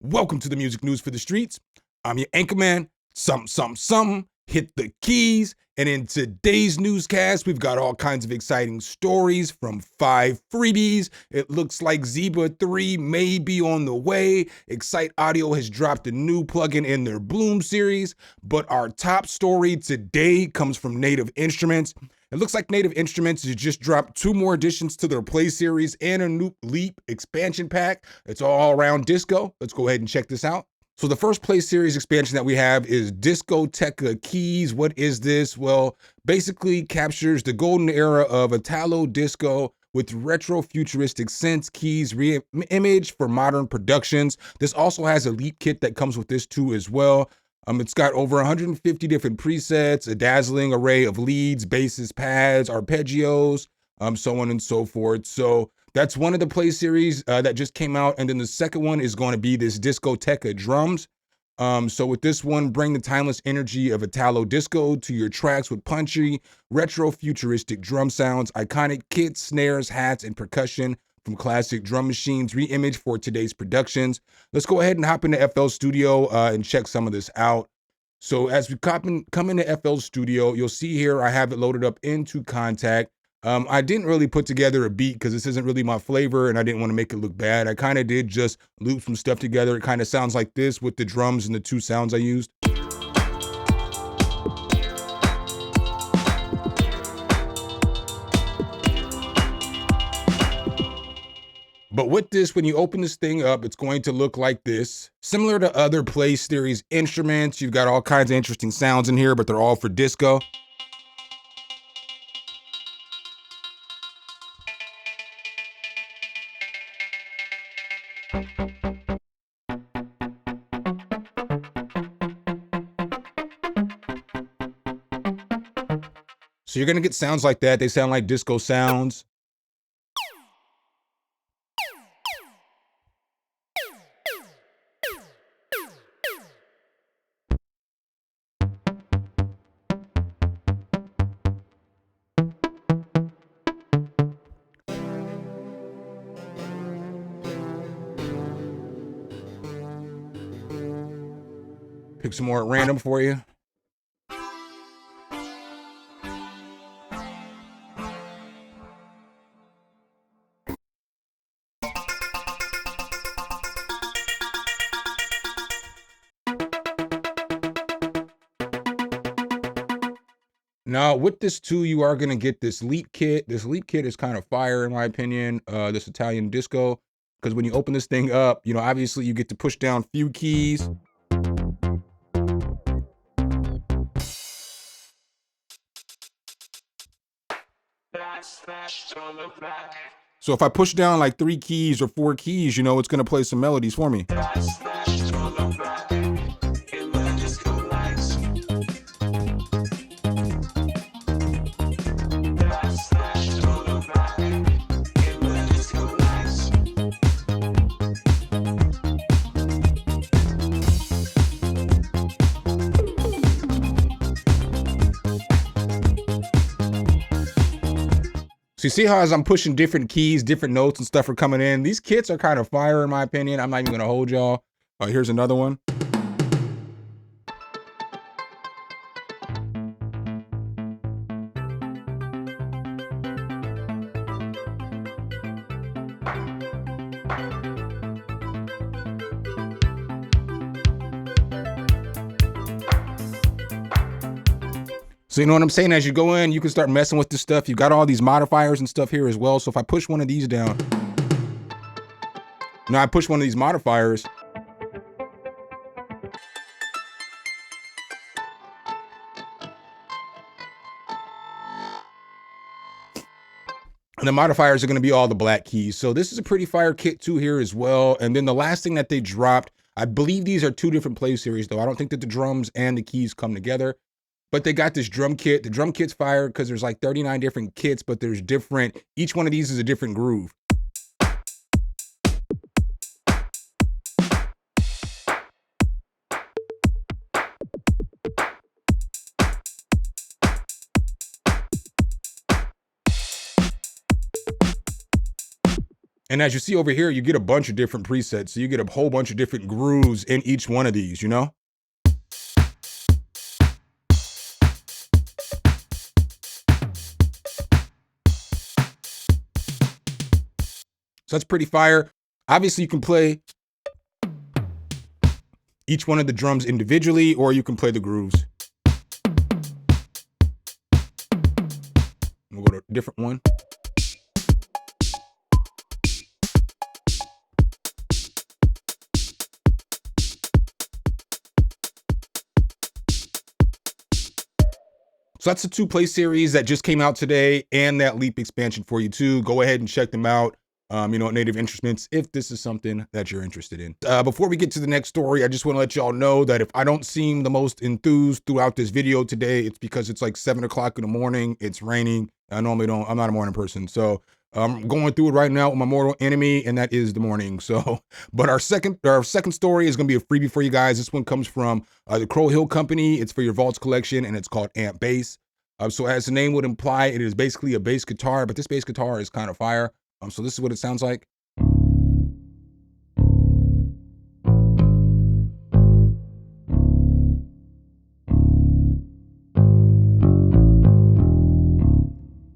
Welcome to the music news for the streets. I'm your anchorman, SumnSumnSumn. Hit the keys. And in today's newscast, we've got all kinds of exciting stories from 5 freebies. It looks like Zebra 3 may be on the way. Excite Audio has dropped a new plugin in their Bloom series. But our top story today comes from Native Instruments. It looks like Native Instruments has just dropped 2 more additions to their Play series and a new Leap expansion pack. It's all around disco. Let's go ahead and check this out. So the first Play series expansion that we have is Discoteca Keys. What is this? Well, basically captures the golden era of Italo disco with retro futuristic synths, keys, re-image for modern productions. This also has a Leap kit that comes with this too as well. It's got over 150 different presets, a dazzling array of leads, basses, pads, arpeggios, so on and so forth. So that's one of the Play series that just came out. And then the second one is going to be this Discoteca drums. So with this one, bring the timeless energy of Italo disco to your tracks with punchy, retro futuristic drum sounds, iconic kits, snares, hats, and percussion from classic drum machines, re-image for today's productions. Let's go ahead and hop into FL Studio and check some of this out. So as we come into FL Studio, you'll see here I have it loaded up into Contact. I didn't really put together a beat because this isn't really my flavor and I didn't want to make it look bad. I kind of did just loop some stuff together. It kind of sounds like this with the drums and the 2 sounds I used. But with this, when you open this thing up, it's going to look like this. Similar to other Play series instruments, you've got all kinds of interesting sounds in here, but they're all for disco. So you're gonna get sounds like that. They sound like disco sounds. Pick some more at random for you. Now, with this too, you are going to get this Leap kit. This Leap kit is kind of fire, in my opinion, this Italian disco. Because when you open this thing up, you know, obviously you get to push down few keys. So if I push down like 3 keys or 4 keys, you know, it's going to play some melodies for me. So you see how as I'm pushing different keys, different notes and stuff are coming in. These kits are kind of fire in my opinion. I'm not even gonna hold y'all. Here's another one. So you know what I'm saying? As you go in, you can start messing with this stuff. You've got all these modifiers and stuff here as well. So if I push one of these down, now I push one of these modifiers, and the modifiers are going to be all the black keys. So this is a pretty fire kit too here as well. And then the last thing that they dropped, I believe these are 2 different Play series though. I don't think that the drums and the keys come together. But they got this drum kit. The drum kit's fire because there's like 39 different kits, but there's different, each one of these is a different groove. And as you see over here, you get a bunch of different presets. So you get a whole bunch of different grooves in each one of these, you know? So that's pretty fire. Obviously, you can play each one of the drums individually, or you can play the grooves. We'll go to a different one. So that's the 2-play series that just came out today, and that Leap expansion for you too. Go ahead and check them out. Native Instruments, if this is something that you're interested in. Before we get to the next story, I just want to let y'all know that if I don't seem the most enthused throughout this video today, it's because it's like 7 o'clock in the morning. It's raining. I'm not a morning person. So I'm going through it right now with my mortal enemy, and that is the morning. So, but our second story is going to be a freebie for you guys. This one comes from the Crow Hill Company. It's for your Vaults collection, and it's called Amp Bass. So as the name would imply, it is basically a bass guitar, but this bass guitar is kind of fire. So this is what it sounds like.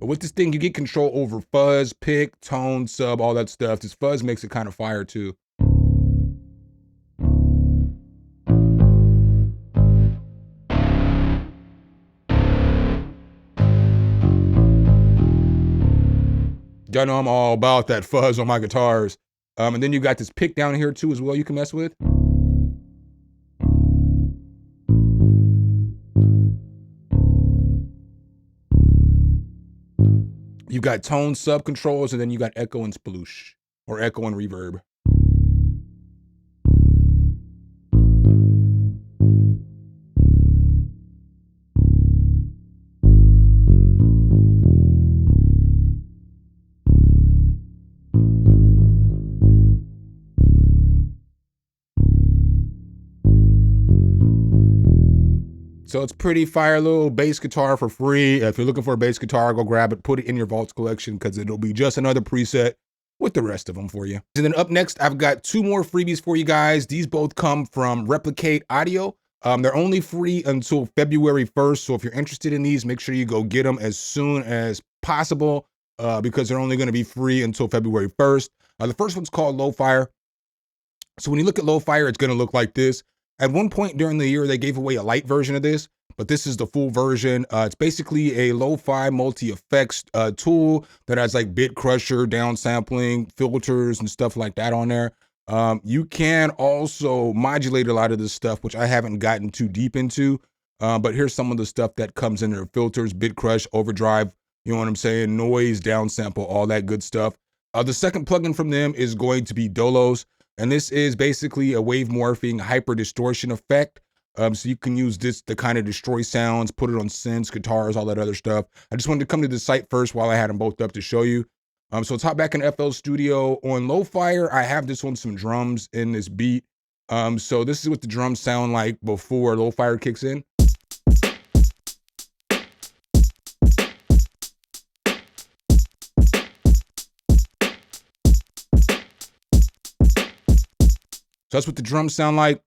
But with this thing, you get control over fuzz, pick, tone, sub, all that stuff. This fuzz makes it kind of fire too. Y'all know I'm all about that fuzz on my guitars. And then you got this pick down here too as well you can mess with. You got tone sub controls, and then you got echo and sploosh, or echo and reverb. So it's pretty fire little bass guitar for free. If you're looking for a bass guitar, go grab it, put it in your Vaults collection, because it'll be just another preset with the rest of them for you. And then up next, I've got 2 more freebies for you guys. These both come from Replicate Audio. They're only free until February 1st. So if you're interested in these, make sure you go get them as soon as possible, because they're only going to be free until February 1st. The first one's called Low Fire. So when you look at Low Fire, it's going to look like this. At one point during the year, they gave away a light version of this, but this is the full version. It's basically a lo-fi multi-effects tool that has like bit crusher, downsampling, filters, and stuff like that on there. You can also modulate a lot of this stuff, which I haven't gotten too deep into, but here's some of the stuff that comes in there: filters, bit crush, overdrive, you know what I'm saying, noise, downsample, all that good stuff. The second plugin from them is going to be Dolos. And this is basically a wave morphing hyper distortion effect. So you can use this to kind of destroy sounds, put it on synths, guitars, all that other stuff. I just wanted to come to the site first while I had them both up to show you. So let's hop back in FL Studio. On Low Fire, I have this on some drums in this beat. So this is what the drums sound like before Low Fire kicks in. So that's what the drums sound like.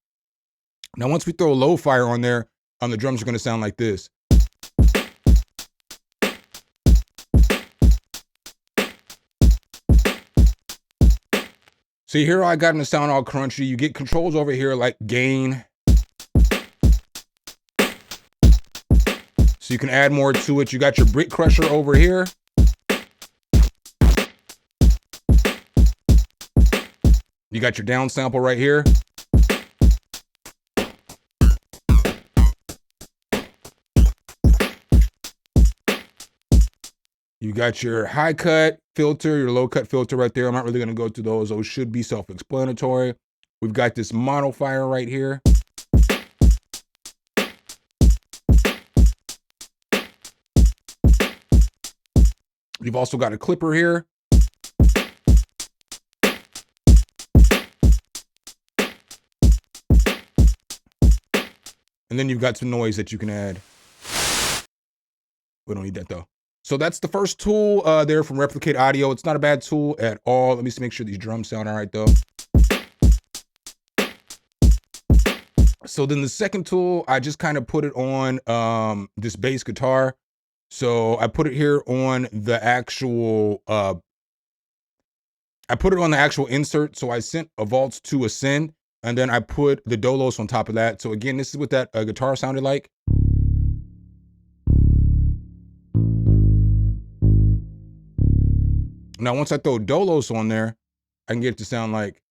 Now, once we throw a Low Fire on there, the drums are going to sound like this. See, here I got them to sound all crunchy. You get controls over here like gain. So you can add more to it. You got your bit crusher over here. You got your downsample right here. You got your high cut filter, your low cut filter right there. I'm not really going to go through those. Those should be self-explanatory. We've got this modifier right here. You've also got a clipper here. And then you've got some noise that you can add. We don't need that though. So that's the first tool there from Replicate Audio. It's not a bad tool at all. Let me just make sure these drums sound all right though. So then the second tool, I just kind of put it on this bass guitar. So I put it here on the actual, insert. So I sent a Vaults to Ascend, and then I put the Dolos on top of that. So again, this is what that guitar sounded like. Now, once I throw Dolos on there, I can get it to sound like.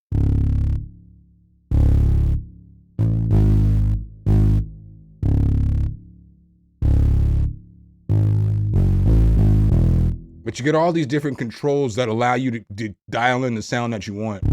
But you get all these different controls that allow you to dial in the sound that you want.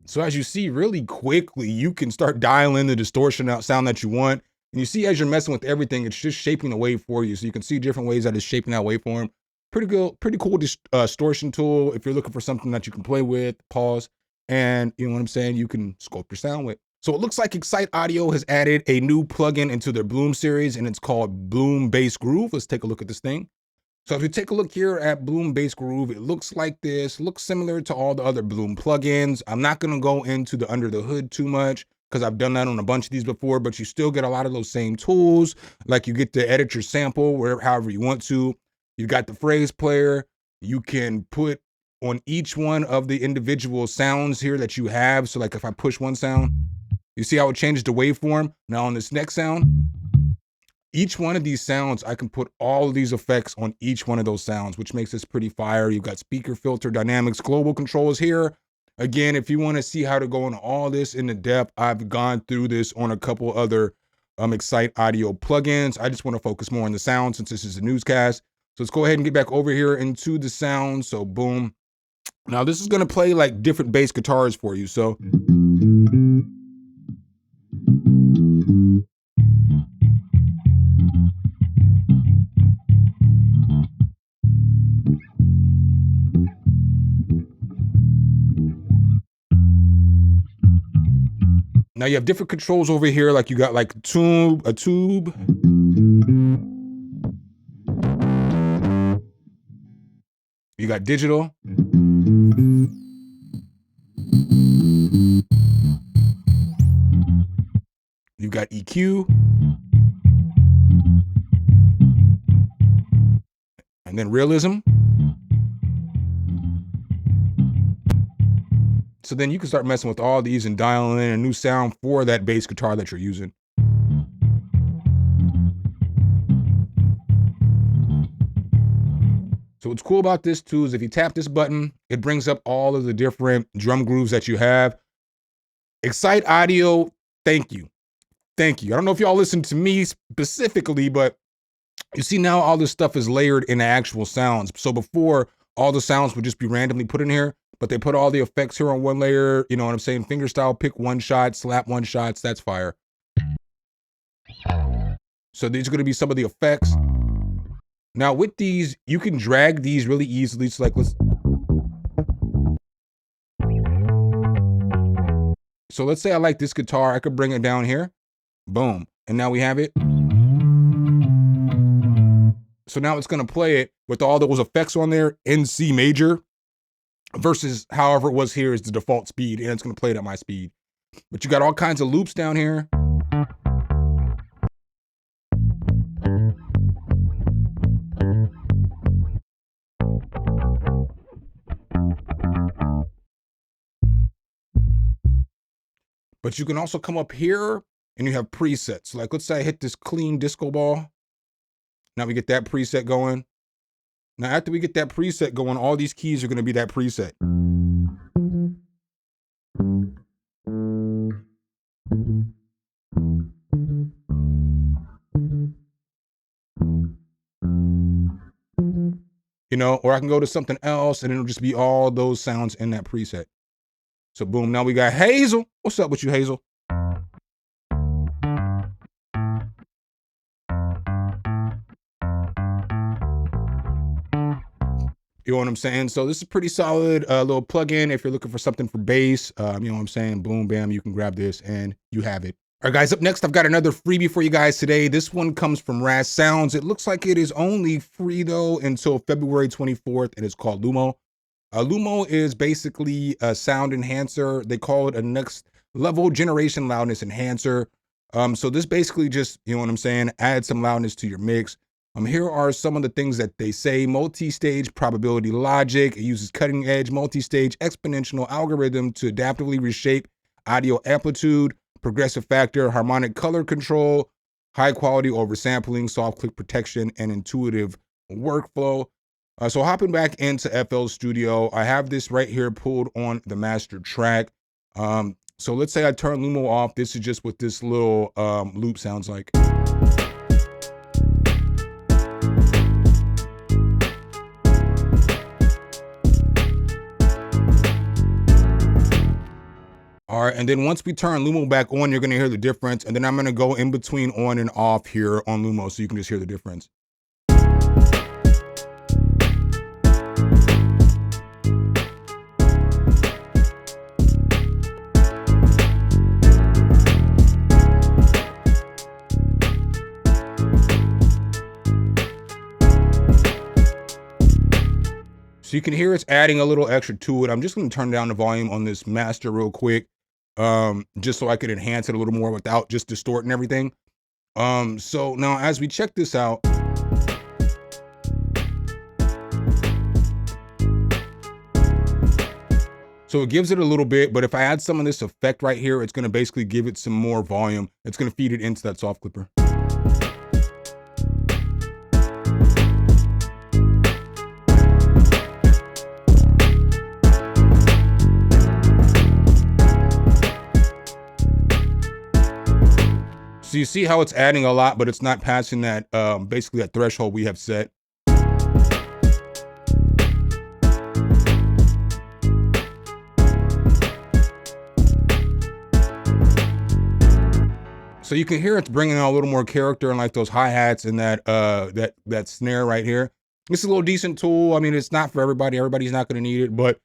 So as you see really quickly, you can start dialing the distortion sound that you want. And you see as you're messing with everything, it's just shaping the wave for you. So you can see different ways that it's shaping that waveform. Pretty cool distortion tool if you're looking for something that you can play with, pause, and you know what I'm saying, you can sculpt your sound with. So it looks like Excite Audio has added a new plugin into their Bloom series, and it's called Bloom Bass Groove. Let's take a look at this thing. So if you take a look here at Bloom Bass Groove, it looks like this, looks similar to all the other Bloom plugins. I'm not gonna go into the under the hood too much because I've done that on a bunch of these before, but you still get a lot of those same tools. Like you get to edit your sample wherever, however you want to. You've got the phrase player. You can put on each one of the individual sounds here that you have. So like if I push one sound, you see how it changes the waveform? Now on this next sound, each one of these sounds, I can put all of these effects on each one of those sounds, which makes this pretty fire. You've got speaker filter, dynamics, global controls here. Again, if you want to see how to go into all this in the depth, I've gone through this on a couple other Excite Audio plugins. I just want to focus more on the sound since this is a newscast. So let's go ahead and get back over here into the sound. So boom. Now this is going to play like different bass guitars for you. So now you have different controls over here, like you got like a tube. You got digital. You've got EQ. And then realism. So then you can start messing with all these and dialing in a new sound for that bass guitar that you're using. So what's cool about this too is if you tap this button, it brings up all of the different drum grooves that you have. Excite Audio, thank you. Thank you. I don't know if y'all listen to me specifically, but you see now all this stuff is layered in actual sounds. So before, all the sounds would just be randomly put in here, but they put all the effects here on one layer. You know what I'm saying? Fingerstyle, pick one shot, slap one shots, that's fire. So these are gonna be some of the effects. Now with these, you can drag these really easily. So like let's say I like this guitar, I could bring it down here, boom. And now we have it. So now it's gonna play it with all those effects on there in C major versus however it was here is the default speed, and it's gonna play it at my speed. But you got all kinds of loops down here. But you can also come up here and you have presets. Like let's say I hit this clean disco ball. Now we get that preset going. Now after we get that preset going, all these keys are gonna be that preset. you know, or I can go to something else and it'll just be all those sounds in that preset. So boom, now we got Hazel. What's up with you, Hazel? You know what I'm saying? So this is pretty solid little plugin if you're looking for something for bass. You know what I'm saying? Boom, bam, you can grab this and you have it. All right, guys, up next, I've got another freebie for you guys today. This one comes from Raz Sounds. It looks like it is only free, though, until February 24th, and it's called Lumo. Lumo is basically a sound enhancer. They call it a next level generation loudness enhancer. So this basically just, you know what I'm saying, add some loudness to your mix. Here are some of the things that they say. Multi-stage probability logic. It uses cutting-edge multi-stage exponential algorithm to adaptively reshape audio amplitude, progressive factor, harmonic color control, high-quality oversampling, soft click protection, and intuitive workflow. So hopping back into FL Studio, I have this right here pulled on the master track. So let's say I turn Lumo off. This is just what this little loop sounds like. All right, and then once we turn Lumo back on, you're gonna hear the difference, and then I'm gonna go in between on and off here on Lumo so you can just hear the difference. So you can hear it's adding a little extra to it. I'm just gonna turn down the volume on this master real quick. Just so I could enhance it a little more without just distorting everything. So now as we check this out, so it gives it a little bit, but if I add some of this effect right here, it's gonna basically give it some more volume. It's gonna feed it into that soft clipper. So you see how it's adding a lot, but it's not passing that, basically that threshold we have set. So you can hear it's bringing out a little more character and like those hi-hats and that, that snare right here. It's a little decent tool. I mean, it's not for everybody. Everybody's not gonna need it, but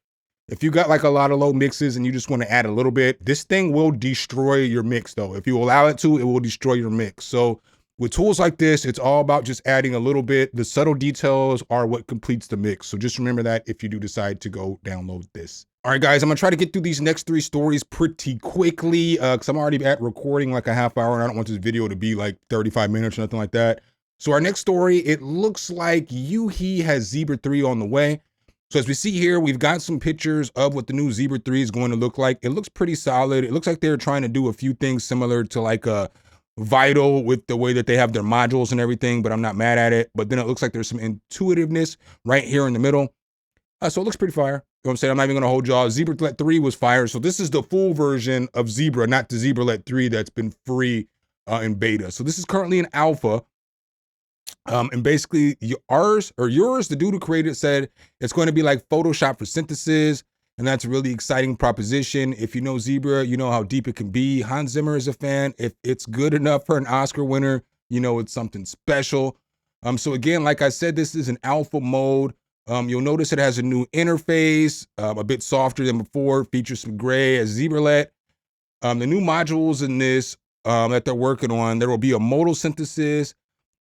if you got like a lot of low mixes and you just want to add a little bit, this thing will destroy your mix though. If you allow it to, it will destroy your mix. So with tools like this, it's all about just adding a little bit. The subtle details are what completes the mix. So just remember that if you do decide to go download this. All right, guys, I'm gonna try to get through these next 3 stories pretty quickly because I'm already at recording like a half hour and I don't want this video to be like 35 minutes or nothing like that. So our next story, it looks like Yuhi has Zebra 3 on the way. So as we see here, we've got some pictures of what the new Zebra 3 is going to look like. It looks pretty solid. It looks like they're trying to do a few things similar to like a Vital with the way that they have their modules and everything, but I'm not mad at it. But then it looks like there's some intuitiveness right here in the middle. So it looks pretty fire. You know what I'm saying? I'm not even gonna hold y'all. ZebraLet 3 was fire. So this is the full version of Zebra, not the ZebraLet 3 that's been free in beta. So this is currently in alpha. And basically yours, the dude who created it said it's going to be like Photoshop for synthesis. And that's a really exciting proposition. If you know Zebra, you know how deep it can be. Hans Zimmer is a fan. If it's good enough for an Oscar winner, you know it's something special. So again, like I said, this is an alpha mode. You'll notice it has a new interface, a bit softer than before, features some gray as ZebraLet. The new modules in this that they're working on, there will be a modal synthesis,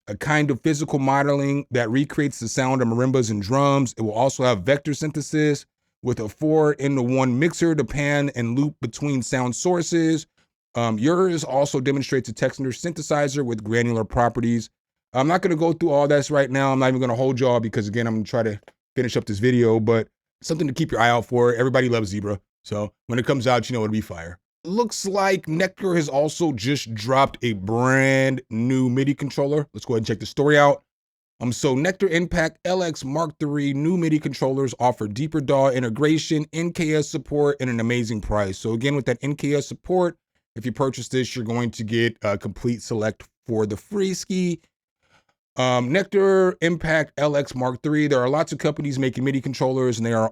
a kind of physical modeling that recreates the sound of marimbas and drums. It will also have vector synthesis with a 4-in-1 mixer to pan and loop between sound sources. Yours also demonstrates a Texner synthesizer with granular properties. I'm not gonna go through all this right now. I'm not even gonna hold y'all because again, I'm gonna try to finish up this video, but something to keep your eye out for. Everybody loves Zebra. So when it comes out, you know it'll be fire. Looks like Nektar has also just dropped a brand new MIDI controller. Let's go ahead and check the story out. So Nektar Impact LX Mark III new MIDI controllers offer deeper DAW integration, NKS support, and an amazing price. So again, with that NKS support, if you purchase this, you're going to get a complete select for the free ski. Nektar Impact LX Mark III. There are lots of companies making MIDI controllers, and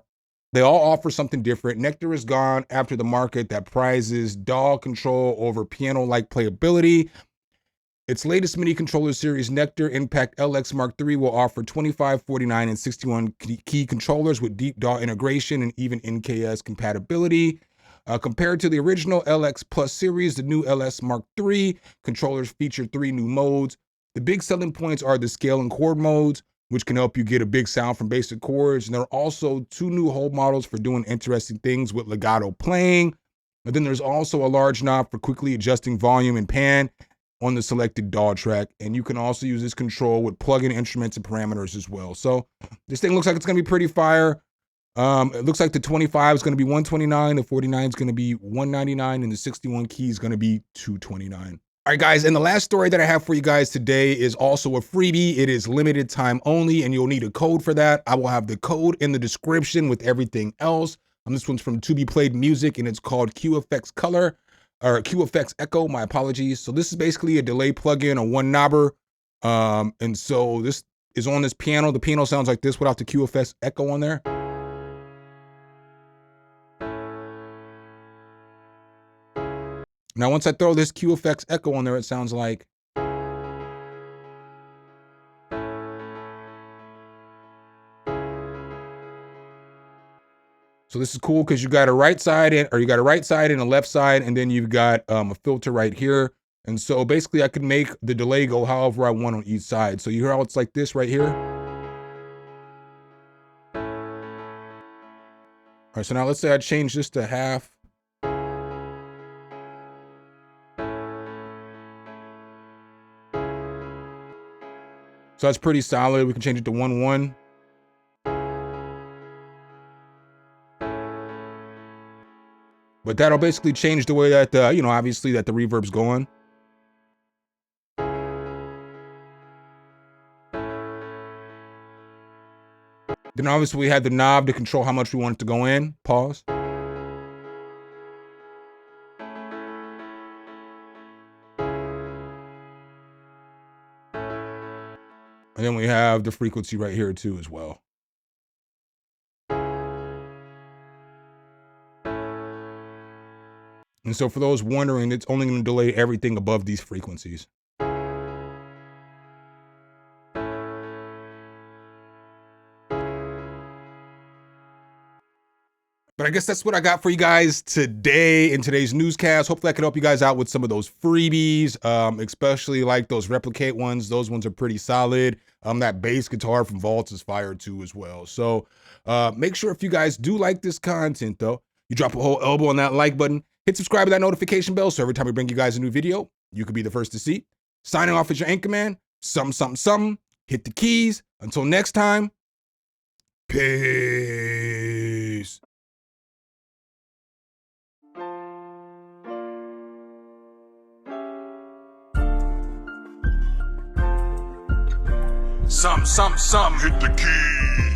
they all offer something different. Nektar has gone after the market that prizes DAW control over piano-like playability. Its latest MIDI controller series, Nektar Impact LX Mark III, will offer 25, 49, and 61 key controllers with deep DAW integration and even NKS compatibility. Compared to the original LX Plus series, the new LS Mark III controllers feature 3 new modes. The big selling points are the scale and chord modes, which can help you get a big sound from basic chords. And there are also 2 new hold models for doing interesting things with legato playing. And then there's also a large knob for quickly adjusting volume and pan on the selected DAW track. And you can also use this control with plug-in instruments and parameters as well. So this thing looks like it's gonna be pretty fire. It looks like the 25 is gonna be $129, the 49 is gonna be $199, and the 61 key is gonna be $229. All right, guys, and the last story that I have for you guys today is also a freebie. It is limited time only, and you'll need a code for that. I will have the code in the description with everything else. This one's from To Be Played Music, and it's called QFX Color, or QFX Echo, my apologies. So this is basically a delay plugin, a one knobber. And so this is on this piano. The piano sounds like this without the QFX Echo on there. Now, once I throw this QFX Echo on there, it sounds like. So this is cool because you got a right side and a left side, and then you've got a filter right here. And so basically I could make the delay go however I want on each side. So you hear how it's like this right here? All right, so now let's say I change this to half. So that's pretty solid. We can change it to 1-1. But that'll basically change the way that, obviously that the reverb's going. Then obviously we have the knob to control how much we want it to go in. Pause. And then we have the frequency right here too as well. And so for those wondering, it's only going to delay everything above these frequencies. But I guess that's what I got for you guys today in today's newscast. Hopefully I can help you guys out with some of those freebies, especially like those replicate ones. Those ones are pretty solid. That bass guitar from Vaults is fire too as well. So make sure if you guys do like this content though, you drop a whole elbow on that like button, hit subscribe to that notification bell so every time we bring you guys a new video, you could be the first to see. Signing off as your anchorman, SumnSumnSumn. Hit the keys. Until next time, peace. SumnSumnSumn, hit the keys.